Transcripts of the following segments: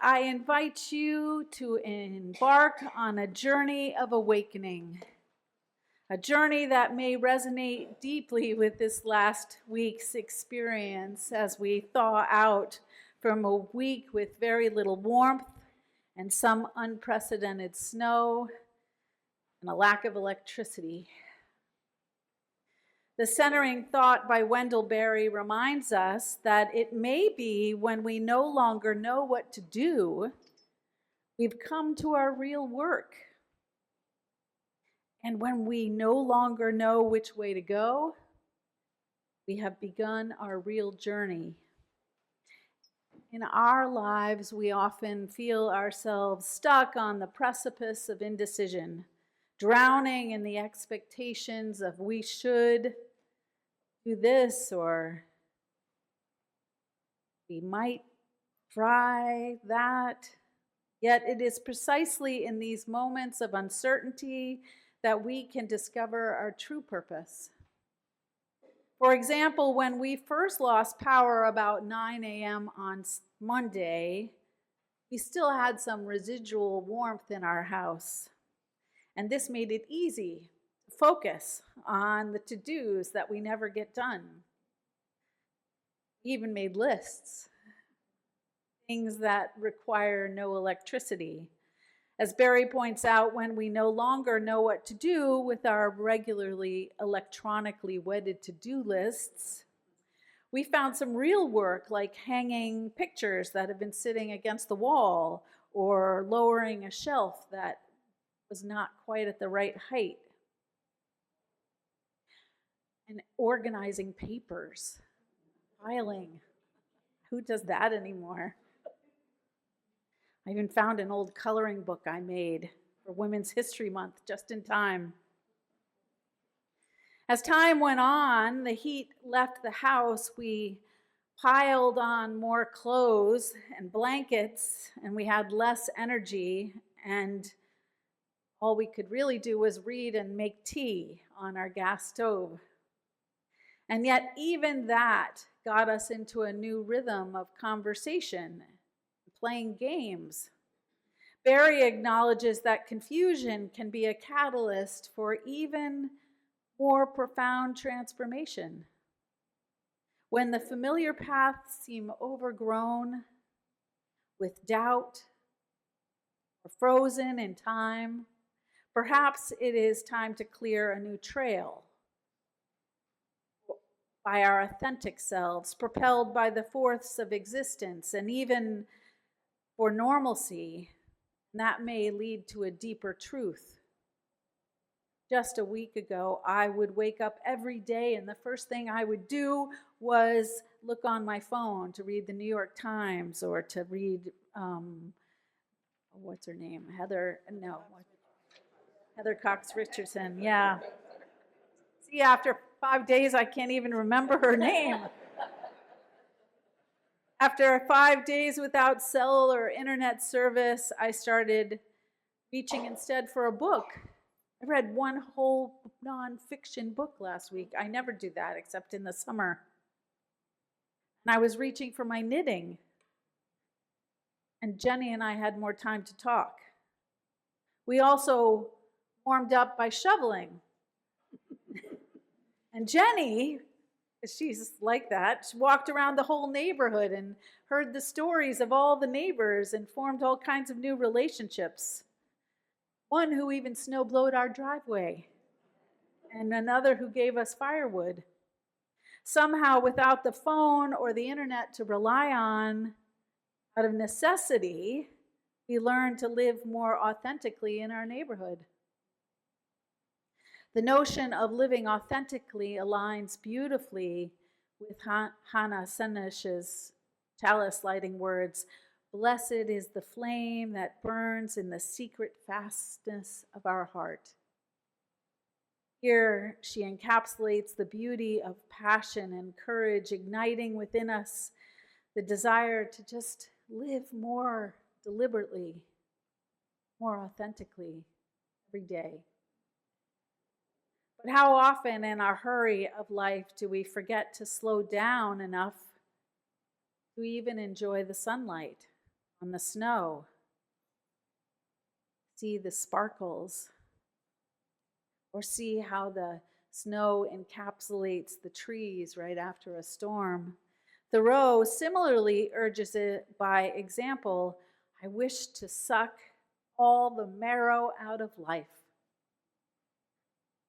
I invite you to embark on a journey of awakening, a journey that may resonate deeply with this last week's experience as we thaw out from a week with very little warmth and some unprecedented snow and a lack of electricity. The centering thought by Wendell Berry reminds us that it may be when we no longer know what to do, we've come to our real work. And when we no longer know which way to go, we have begun our real journey. In our lives, we often feel ourselves stuck on the precipice of indecision, drowning in the expectations of we should do this or we might try that. Yet it is precisely in these moments of uncertainty that we can discover our true purpose. For example, when we first lost power about 9 a.m. on Monday, we still had some residual warmth in our house. And this made it easy to focus on the to-dos that we never get done. We even made lists, things that require no electricity. As Barry points out, when we no longer know what to do with our regularly electronically wedded to-do lists, we found some real work like hanging pictures that have been sitting against the wall or lowering a shelf that was not quite at the right height, and organizing papers, filing. Who does that anymore? I even found an old coloring book I made for Women's History Month just in time. As time went on, the heat left the house. We piled on more clothes and blankets, and we had less energy, and all we could really do was read and make tea on our gas stove. And yet even that got us into a new rhythm of conversation, playing games. Barry acknowledges that confusion can be a catalyst for even more profound transformation. When the familiar paths seem overgrown with doubt or frozen in time, perhaps it is time to clear a new trail by our authentic selves, propelled by the force of existence, and even for normalcy, that may lead to a deeper truth. Just a week ago, I would wake up every day and the first thing I would do was look on my phone to read the New York Times or to read, what's her name? Heather Cox Richardson, yeah. See, after 5 days, I can't even remember her name. After 5 days without cell or internet service, I started reaching instead for a book. I read one whole nonfiction book last week. I never do that except in the summer. And I was reaching for my knitting. And Jenny and I had more time to talk. We also warmed up by shoveling. And Jenny, she's like that, she walked around the whole neighborhood and heard the stories of all the neighbors and formed all kinds of new relationships. One who even snowblowed our driveway, and another who gave us firewood. Somehow, without the phone or the internet to rely on, out of necessity, we learned to live more authentically in our neighborhood. The notion of living authentically aligns beautifully with Hannah Senesh's chalice lighting words, "Blessed is the flame that burns in the secret fastness of our heart." Here she encapsulates the beauty of passion and courage, igniting within us the desire to just live more deliberately, more authentically every day. But how often in our hurry of life do we forget to slow down enough to even enjoy the sunlight? on the snow, see the sparkles, or see how the snow encapsulates the trees right after a storm. Thoreau similarly urges it by example, I wish to suck all the marrow out of life.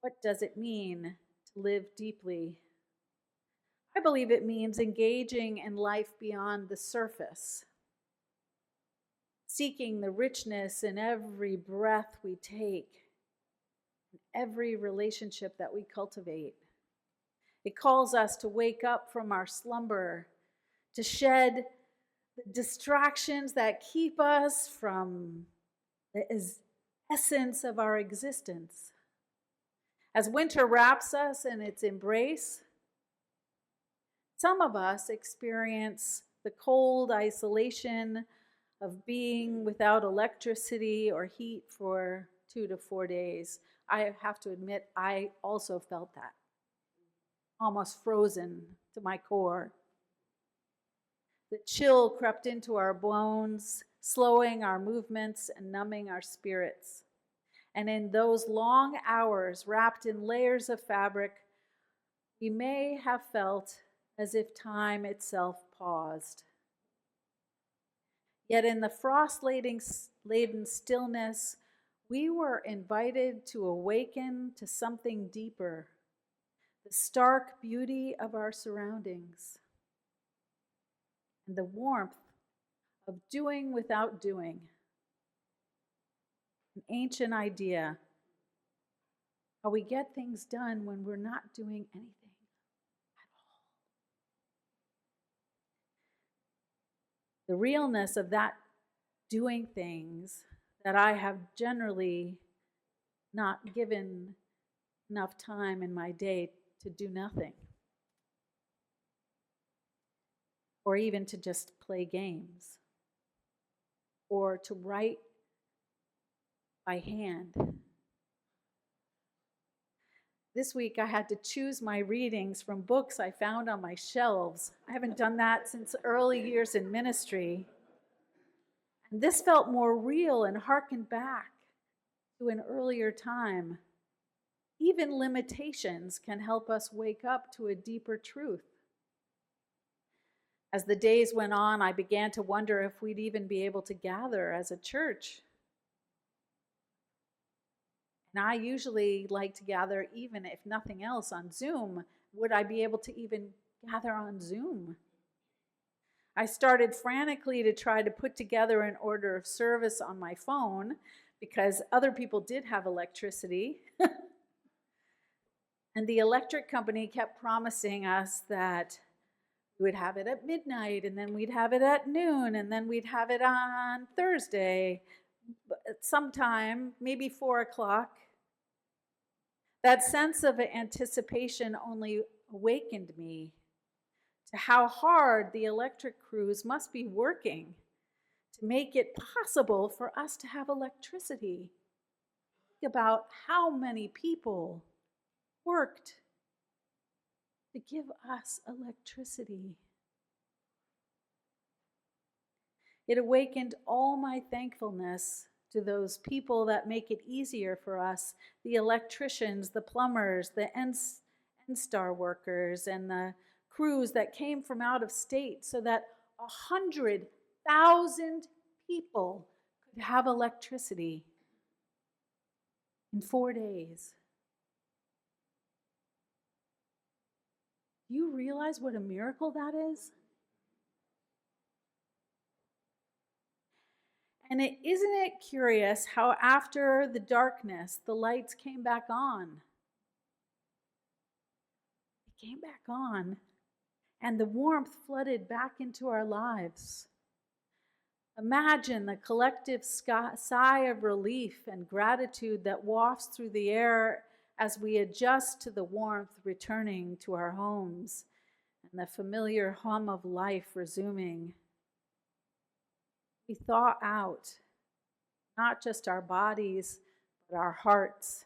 What does it mean to live deeply? I believe it means engaging in life beyond the surface, seeking the richness in every breath we take, in every relationship that we cultivate. It calls us to wake up from our slumber, to shed the distractions that keep us from the essence of our existence. As winter wraps us in its embrace, some of us experience the cold isolation of being without electricity or heat for 2 to 4 days. I have to admit, I also felt that, almost frozen to my core. The chill crept into our bones, slowing our movements and numbing our spirits. And in those long hours, wrapped in layers of fabric, we may have felt as if time itself paused. Yet in the frost-laden stillness, we were invited to awaken to something deeper, the stark beauty of our surroundings, and the warmth of doing without doing. An ancient idea, how we get things done when we're not doing anything at all. The realness of that doing things that I have generally not given enough time in my day to do nothing, or even to just play games, or to write by hand. This week I had to choose my readings from books I found on my shelves. I haven't done that since early years in ministry. And this felt more real and harkened back to an earlier time. Even limitations can help us wake up to a deeper truth. As the days went on, I began to wonder if we'd even be able to gather as a church. And I usually like to gather, even if nothing else, on Zoom. Would I be able to even gather on Zoom? I started frantically to try to put together an order of service on my phone because other people did have electricity. And the electric company kept promising us that we would have it at midnight, and then we'd have it at noon, and then we'd have it on Thursday, sometime, maybe 4 o'clock. That sense of anticipation only awakened me to how hard the electric crews must be working to make it possible for us to have electricity. Think about how many people worked to give us electricity. It awakened all my thankfulness to those people that make it easier for us, the electricians, the plumbers, the NSTAR workers, and the crews that came from out of state so that 100,000 people could have electricity in 4 days. Do you realize what a miracle that is? And isn't it curious how after the darkness, the lights came back on? They came back on, and the warmth flooded back into our lives. Imagine the collective sigh of relief and gratitude that wafts through the air as we adjust to the warmth returning to our homes and the familiar hum of life resuming. We thaw out not just our bodies, but our hearts.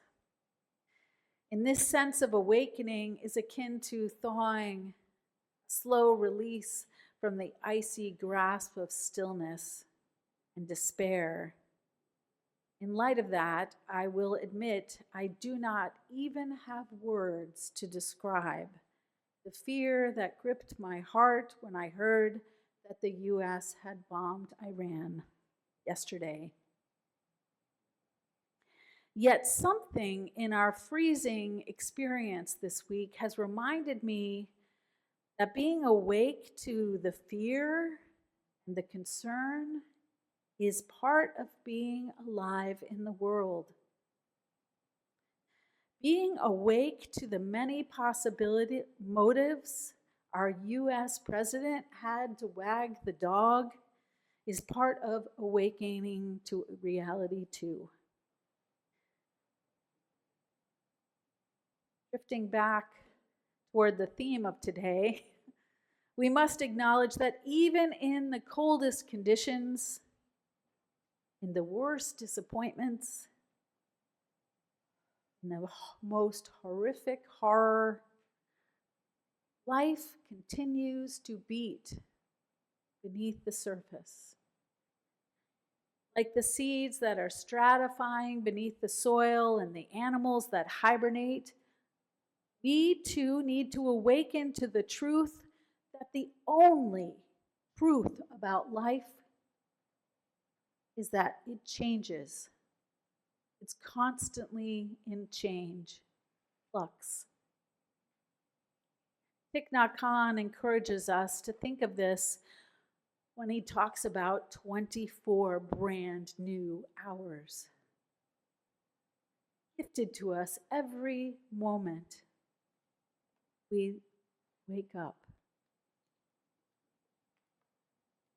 And this sense of awakening is akin to thawing, a slow release from the icy grasp of stillness. and despair. In light of that, I will admit I do not even have words to describe the fear that gripped my heart when I heard that the U.S. had bombed Iran yesterday. Yet something in our freezing experience this week has reminded me that being awake to the fear and the concern is part of being alive in the world. Being awake to the many motives our U.S. president had to wag the dog is part of awakening to reality too. Drifting back toward the theme of today, we must acknowledge that even in the coldest conditions, in the worst disappointments, in the most horrific horror, life continues to beat beneath the surface. Like the seeds that are stratifying beneath the soil and the animals that hibernate, we too need to awaken to the truth that the only truth about life is that it changes. It's constantly in change, flux. Thich Nhat Hanh encourages us to think of this when he talks about 24 brand new hours, gifted to us every moment we wake up.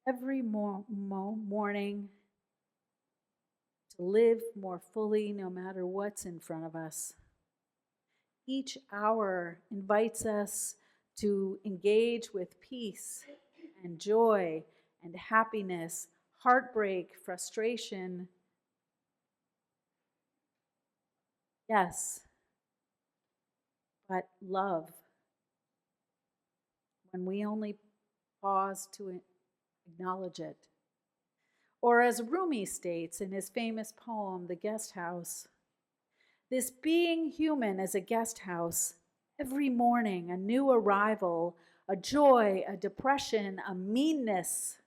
Every morning to live more fully no matter what's in front of us. Each hour invites us to engage with peace and joy and happiness, heartbreak, frustration. Yes, but love. When we only pause to acknowledge it. Or as Rumi states in his famous poem, The Guest House, this being human as a guest house, every morning a new arrival, a joy, a depression, a meanness,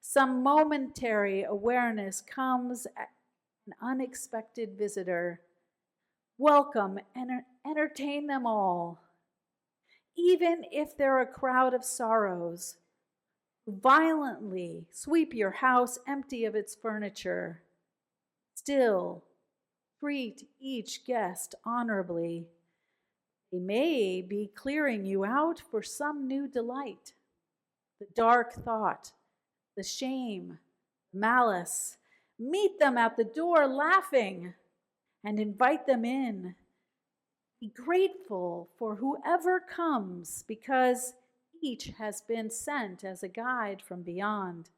some momentary awareness comes an unexpected visitor. Welcome and entertain them all. Even if they're a crowd of sorrows, violently sweep your house empty of its furniture. Still, treat each guest honorably. They may be clearing you out for some new delight. The dark thought, the shame, malice. Meet them at the door laughing and invite them in. Be grateful for whoever comes because each has been sent as a guide from beyond.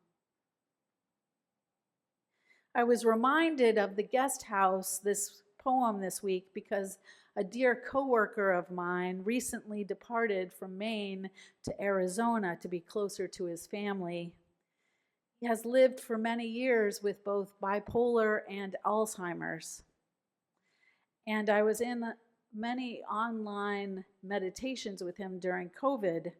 I was reminded of The Guest House, this poem this week, because a dear coworker of mine recently departed from Maine to Arizona to be closer to his family. He has lived for many years with both bipolar and Alzheimer's. And I was in many online meditations with him during COVID.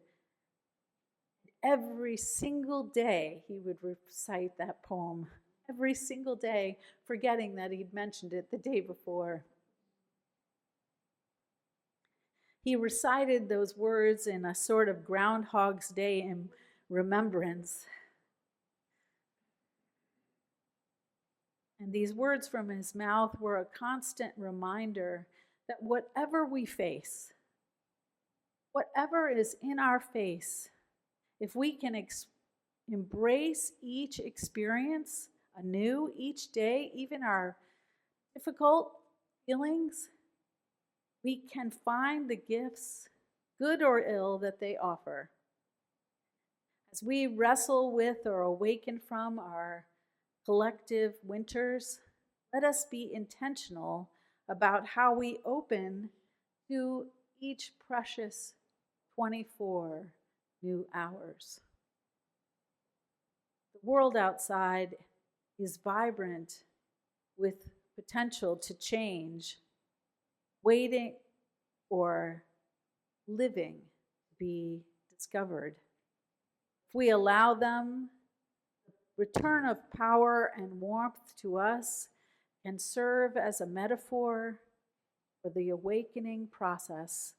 Every single day he would recite that poem. Every single day, forgetting that he'd mentioned it the day before. He recited those words in a sort of Groundhog's Day in remembrance. And these words from his mouth were a constant reminder that whatever we face, whatever is in our face, if we can embrace each experience anew each day, even our difficult feelings, we can find the gifts, good or ill, that they offer. As we wrestle with or awaken from our collective winters, let us be intentional about how we open to each precious 24 new hours. The world outside is vibrant with potential to change, waiting or living to be discovered. If we allow them, the return of power and warmth to us can serve as a metaphor for the awakening process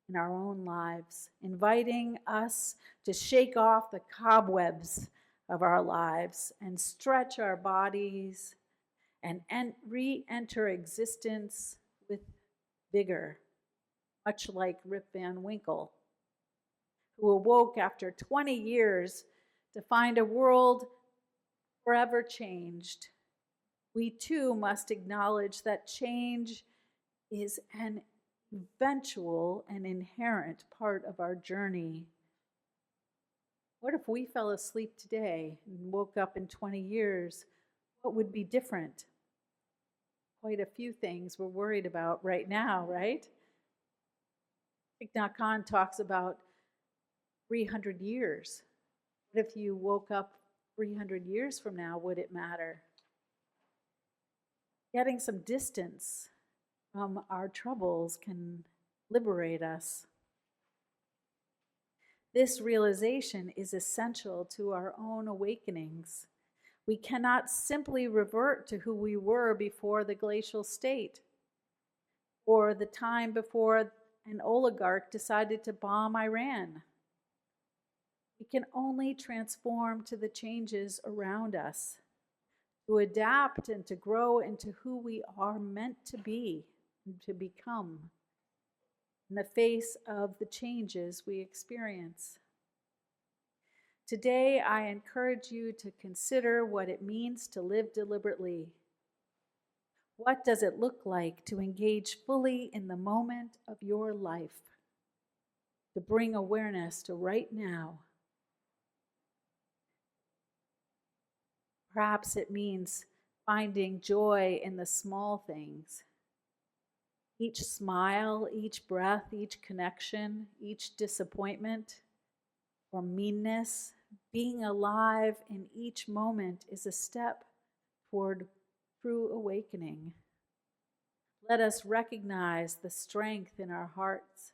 in our own lives, inviting us to shake off the cobwebs of our lives and stretch our bodies and re-enter existence with vigor, much like Rip Van Winkle, who awoke after 20 years to find a world forever changed. We too must acknowledge that change is an eventual and inherent part of our journey. What if we fell asleep today and woke up in 20 years? What would be different? Quite a few things we're worried about right now, right? Thich Nhat Hanh talks about 300 years. What if you woke up 300 years from now? Would it matter? Getting some distance from our troubles can liberate us. This realization is essential to our own awakenings. We cannot simply revert to who we were before the glacial state, or the time before an oligarch decided to bomb Iran. We can only transform to the changes around us, to adapt and to grow into who we are meant to be and to become in the face of the changes we experience. Today, I encourage you to consider what it means to live deliberately. What does it look like to engage fully in the moment of your life, to bring awareness to right now? Perhaps it means finding joy in the small things. Each smile, each breath, each connection, each disappointment or meanness, being alive in each moment is a step toward true awakening. Let us recognize the strength in our hearts,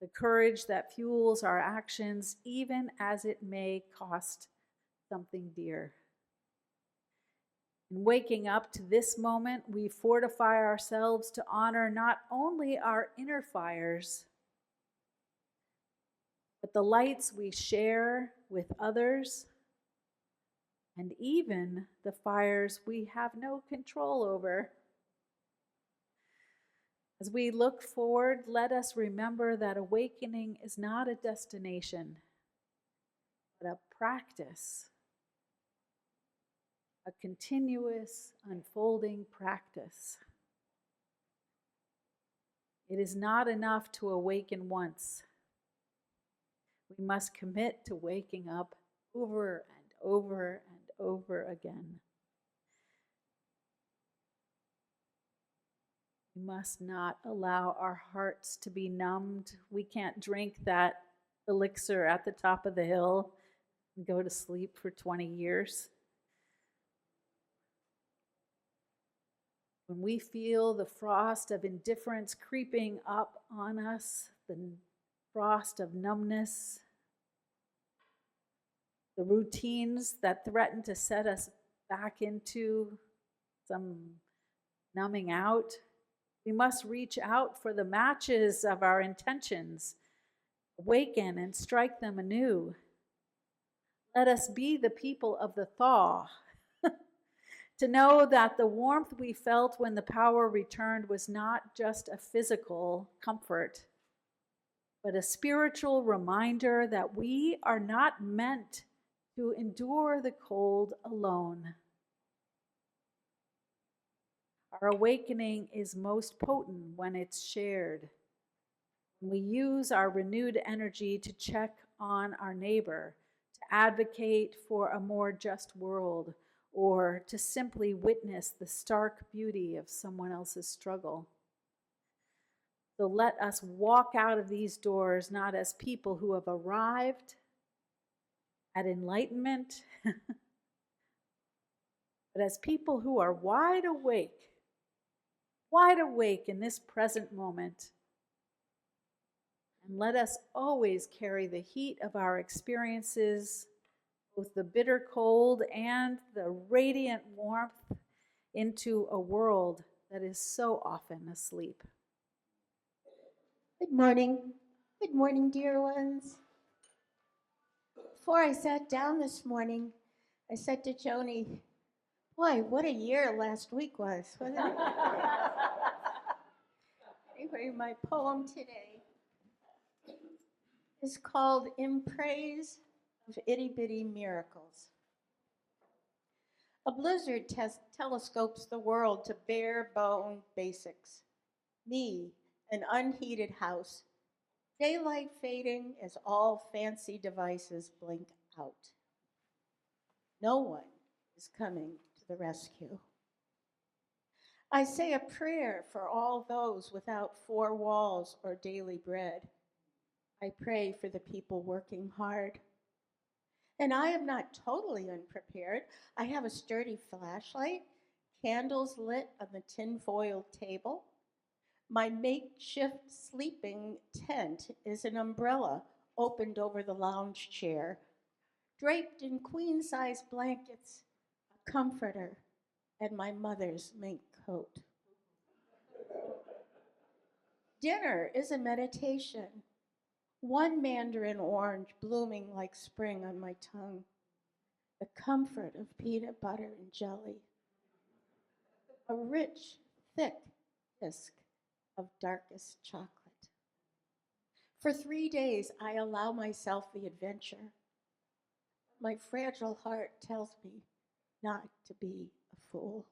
the courage that fuels our actions, even as it may cost something dear. In waking up to this moment, we fortify ourselves to honor not only our inner fires, but the lights we share with others, and even the fires we have no control over. As we look forward, let us remember that awakening is not a destination, but a practice, a continuous unfolding practice. It is not enough to awaken once. We must commit to waking up over and over and over again. We must not allow our hearts to be numbed. We can't drink that elixir at the top of the hill and go to sleep for 20 years. When we feel the frost of indifference creeping up on us, the frost of numbness, the routines that threaten to set us back into some numbing out, we must reach out for the matches of our intentions, awaken and strike them anew. Let us be the people of the thaw, to know that the warmth we felt when the power returned was not just a physical comfort, but a spiritual reminder that we are not meant to endure the cold alone. Our awakening is most potent when it's shared. When we use our renewed energy to check on our neighbor, to advocate for a more just world, or to simply witness the stark beauty of someone else's struggle. So let us walk out of these doors not as people who have arrived at enlightenment, but as people who are wide awake in this present moment. And let us always carry the heat of our experiences, both the bitter cold and the radiant warmth, into a world that is so often asleep. Good morning. Good morning, dear ones. Before I sat down this morning, I said to Joni, boy, what a year last week was, wasn't it? Anyway, my poem today is called In Praise of Itty Bitty Miracles. A blizzard telescopes the world to bare bone basics. Me, an unheated house, daylight fading as all fancy devices blink out. No one is coming to the rescue. I say a prayer for all those without four walls or daily bread. I pray for the people working hard. And I am not totally unprepared. I have a sturdy flashlight, candles lit on the tinfoil table. My makeshift sleeping tent is an umbrella opened over the lounge chair, draped in queen-size blankets, a comforter, and my mother's mink coat. Dinner is a meditation. One mandarin orange blooming like spring on my tongue. The comfort of peanut butter and jelly. A rich, thick bisque of darkest chocolate. For 3 days, I allow myself the adventure. My fragile heart tells me not to be a fool.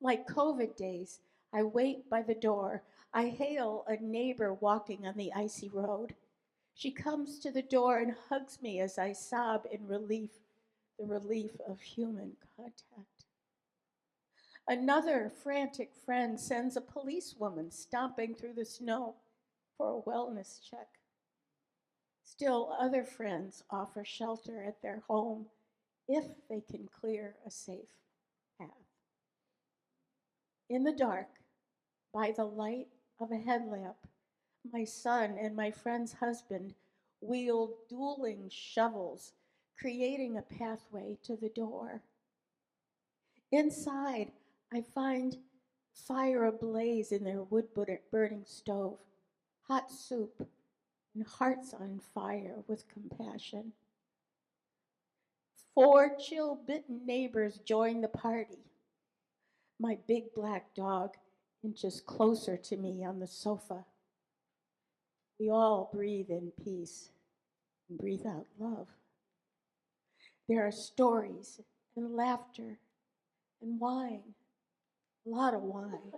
Like COVID days, I wait by the door. I hail a neighbor walking on the icy road. She comes to the door and hugs me as I sob in relief, the relief of human contact. Another frantic friend sends a policewoman stomping through the snow for a wellness check. Still, other friends offer shelter at their home if they can clear a safe path. In the dark, by the light of a headlamp, my son and my friend's husband wield dueling shovels, creating a pathway to the door. Inside, I find fire ablaze in their wood-burning stove, hot soup, and hearts on fire with compassion. 4 chill-bitten neighbors join the party. My big black dog inches closer to me on the sofa. We all breathe in peace and breathe out love. There are stories and laughter and wine, a lot of wine.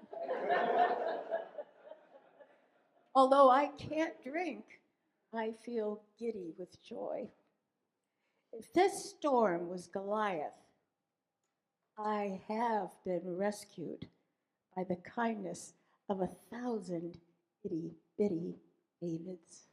Although I can't drink, I feel giddy with joy. If this storm was Goliath, I have been rescued by the kindness of 1,000 itty bitty Davids.